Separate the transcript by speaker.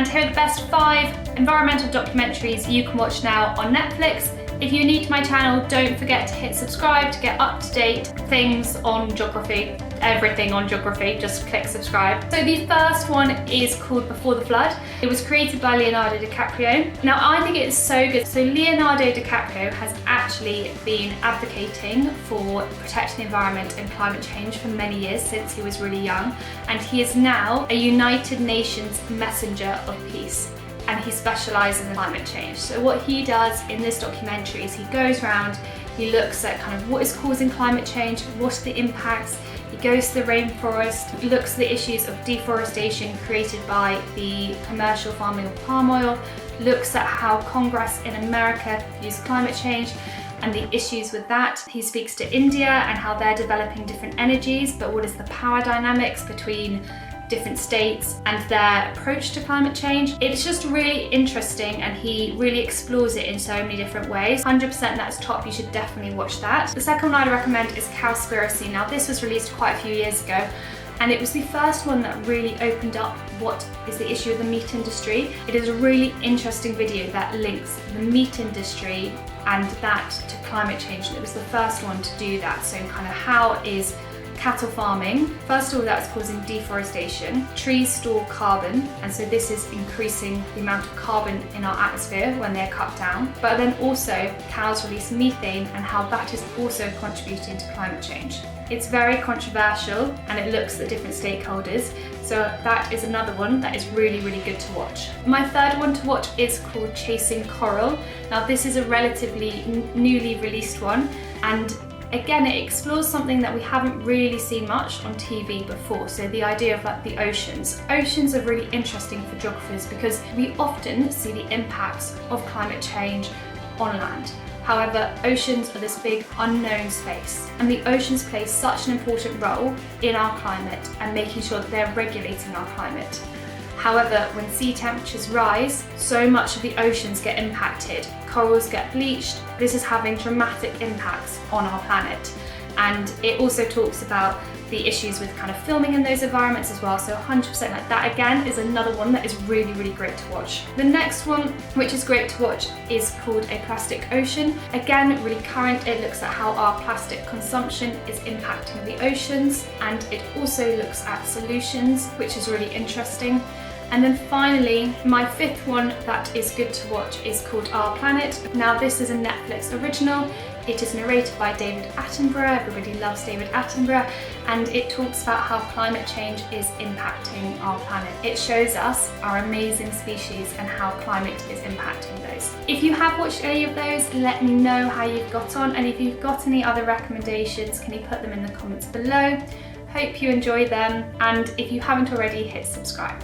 Speaker 1: And here are the best 5 environmental documentaries you can watch now on Netflix. If you're new to my channel, don't forget to hit subscribe to get up-to-date things on geography. Everything on geography, just click subscribe. So the first one is called Before the Flood. It was created by Leonardo DiCaprio. Now I think it's so good. So Leonardo DiCaprio has actually been advocating for protecting the environment and climate change for many years, since he was really young. And he is now a United Nations messenger of peace. And he specialises in climate change. So what he does in this documentary is he goes around, he looks at kind of what is causing climate change, what are the impacts. He goes to the rainforest, looks at the issues of deforestation created by the commercial farming of palm oil, looks at how Congress in America views climate change and the issues with that. He speaks to India and how they're developing different energies, but what is the power dynamics between different states and their approach to climate change. It's just really interesting and he really explores it in so many different ways. 100% that's top, you should definitely watch that. The second one I'd recommend is Cowspiracy. Now this was released quite a few years ago and it was the first one that really opened up what is the issue of the meat industry. It is a really interesting video that links the meat industry and that to climate change, and it was the first one to do that. So kind of how is cattle farming, first of all, that's causing deforestation. Trees store carbon, and so this is increasing the amount of carbon in our atmosphere when they're cut down. But then also cows release methane and how that is also contributing to climate change. It's very controversial and it looks at different stakeholders. So that is another one that is really, really good to watch. My third one to watch is called Chasing Coral. Now this is a relatively newly released one, and again, it explores something that we haven't really seen much on TV before. So the idea of like the oceans. Oceans are really interesting for geographers because we often see the impacts of climate change on land. However, oceans are this big unknown space, and the oceans play such an important role in our climate and making sure that they're regulating our climate. However, when sea temperatures rise, so much of the oceans get impacted. Corals get bleached. This is having dramatic impacts on our planet. And it also talks about the issues with kind of filming in those environments as well. So 100% like that again is another one that is really, really great to watch. The next one, which is great to watch, is called A Plastic Ocean. Again, really current. It looks at how our plastic consumption is impacting the oceans, and it also looks at solutions, which is really interesting. And then finally, my fifth one that is good to watch is called Our Planet. Now this is a Netflix original. It is narrated by David Attenborough. Everybody loves David Attenborough. And it talks about how climate change is impacting our planet. It shows us our amazing species and how climate is impacting those. If you have watched any of those, let me know how you've got on. And if you've got any other recommendations, can you put them in the comments below? Hope you enjoy them. And if you haven't already, hit subscribe.